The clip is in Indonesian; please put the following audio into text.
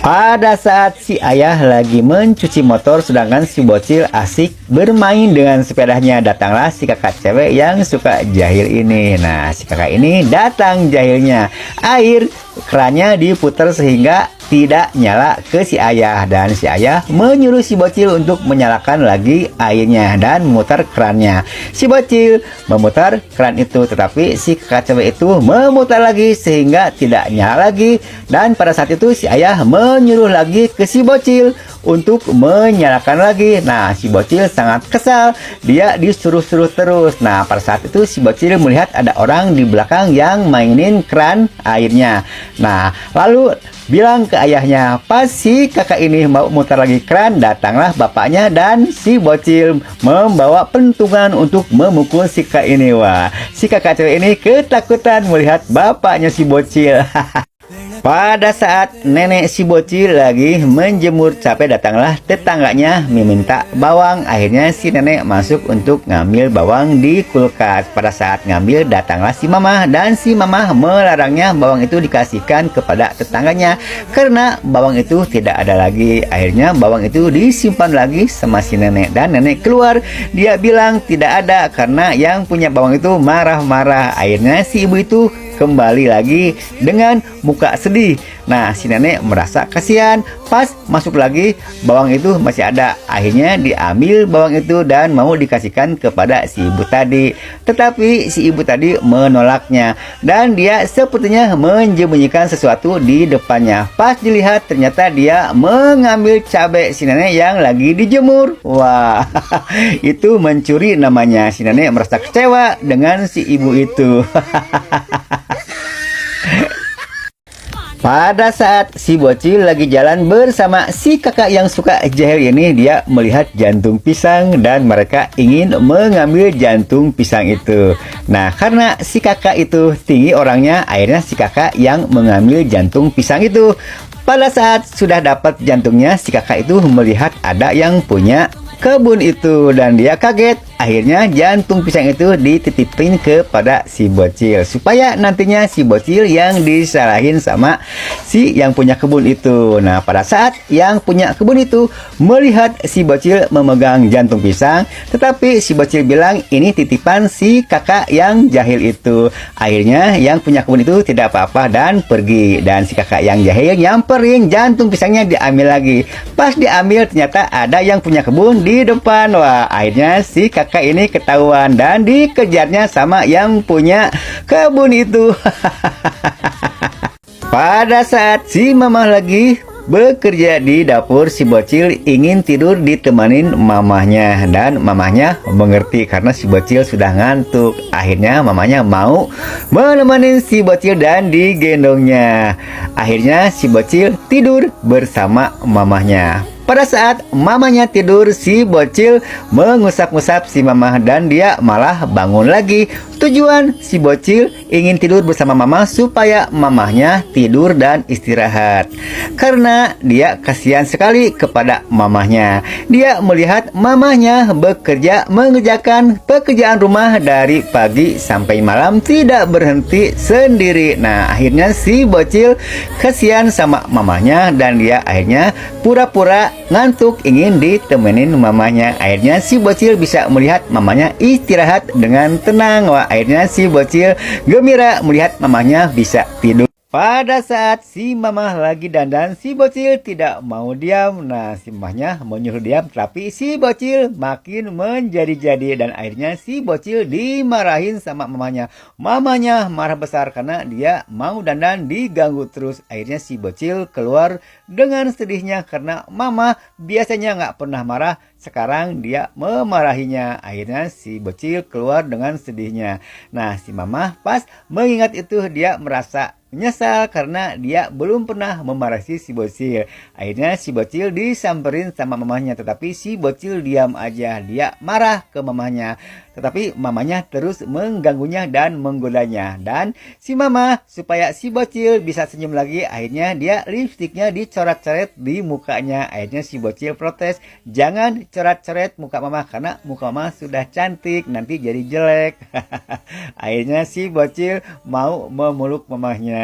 Pada saat si ayah lagi mencuci motor sedangkan si bocil asik bermain dengan sepedanya, datanglah si kakak cewek yang suka jahil ini. Nah, si kakak ini datang jahilnya. Air kerannya diputar sehingga tidak nyala ke si ayah, dan si ayah menyuruh si bocil untuk menyalakan lagi airnya dan memutar kerannya. Si bocil memutar keran itu, tetapi si kakak cewek itu memutar lagi sehingga tidak nyala lagi, dan pada saat itu si ayah menyuruh lagi ke si bocil untuk menyalakan lagi. Nah, si bocil sangat kesal, dia disuruh-suruh terus. Nah, pada saat itu si bocil melihat ada orang di belakang yang mainin keran airnya. Nah, lalu bilang ke ayahnya. Pas si kakak ini mau mutar lagi keran, datanglah bapaknya dan si bocil membawa pentungan untuk memukul si kakak ini. Wah, si kakak cewek ini ketakutan melihat bapaknya si bocil. Pada saat nenek si bocil lagi menjemur capek, datanglah tetangganya meminta bawang. Akhirnya si nenek masuk untuk ngambil bawang di kulkas. Pada saat ngambil, datanglah si mama, dan si mama melarangnya bawang itu dikasihkan kepada tetangganya karena bawang itu tidak ada lagi. Akhirnya bawang itu disimpan lagi sama si nenek, dan nenek keluar. Dia bilang tidak ada karena yang punya bawang itu marah-marah. Akhirnya si ibu itu kembali lagi dengan muka sedih. Nah, si nenek merasa kasihan. Pas masuk lagi, bawang itu masih ada. Akhirnya diambil bawang itu dan mau dikasihkan kepada si ibu tadi. Tetapi si ibu tadi menolaknya, dan dia sepertinya menyembunyikan sesuatu di depannya. Pas dilihat, ternyata dia mengambil cabai si nenek yang lagi dijemur. Wah, itu mencuri namanya. Si nenek merasa kecewa dengan si ibu itu. Pada saat si bocil lagi jalan bersama si kakak yang suka jahil ini, dia melihat jantung pisang dan mereka ingin mengambil jantung pisang itu. Nah, karena si kakak itu tinggi orangnya, akhirnya si kakak yang mengambil jantung pisang itu. Pada saat sudah dapat jantungnya, si kakak itu melihat ada yang punya kebun itu dan dia kaget. Akhirnya jantung pisang itu dititipin kepada si bocil supaya nantinya si bocil yang disalahin sama si yang punya kebun itu. Nah, pada saat yang punya kebun itu melihat si bocil memegang jantung pisang, tetapi si bocil bilang ini titipan si kakak yang jahil itu. Akhirnya yang punya kebun itu tidak apa-apa dan pergi, dan si kakak yang jahil nyamperin, jantung pisangnya diambil lagi. Pas diambil ternyata ada yang punya kebun di depan. Wah, akhirnya si kakak ini ketahuan dan dikejarnya sama yang punya kebun itu. Pada saat si mama lagi bekerja di dapur, si bocil ingin tidur ditemanin mamahnya, dan mamahnya mengerti karena si bocil sudah ngantuk. Akhirnya mamanya mau menemani si bocil dan digendongnya. Akhirnya si bocil tidur bersama mamahnya. Pada saat mamanya tidur, si bocil mengusap-ngusap si mamah dan dia malah bangun lagi. Tujuan si bocil ingin tidur bersama mama supaya mamahnya tidur dan istirahat. Karena dia kasihan sekali kepada mamahnya. Dia melihat mamahnya bekerja mengerjakan pekerjaan rumah dari pagi sampai malam tidak berhenti sendiri. Nah, akhirnya si bocil kasihan sama mamahnya dan dia akhirnya pura-pura ngantuk ingin ditemenin mamanya. Akhirnya si bocil bisa melihat mamanya istirahat dengan tenang. Wah, akhirnya si bocil gembira melihat mamanya bisa tidur. Pada saat si mamah lagi dandan, si bocil tidak mau diam. Nah, si mamahnya menyuruh diam, tapi si bocil makin menjadi-jadi, dan akhirnya si bocil dimarahin sama mamanya. Mamanya marah besar karena dia mau dandan diganggu terus. Akhirnya si bocil keluar dengan sedihnya karena mama biasanya nggak pernah marah, sekarang dia memarahinya. Akhirnya si bocil keluar dengan sedihnya. Nah, si mama pas mengingat itu dia merasa menyesal karena dia belum pernah memarahi si bocil. Akhirnya si bocil disamperin sama mamanya, tetapi si bocil diam aja. Dia marah ke mamanya, tetapi mamanya terus mengganggunya dan menggodanya. Dan si mama supaya si bocil bisa senyum lagi, akhirnya dia lipstiknya dicoret-coret di mukanya. Akhirnya si bocil protes, jangan coret-coret muka mama karena muka mama sudah cantik, nanti jadi jelek. Akhirnya si bocil mau memeluk mamanya.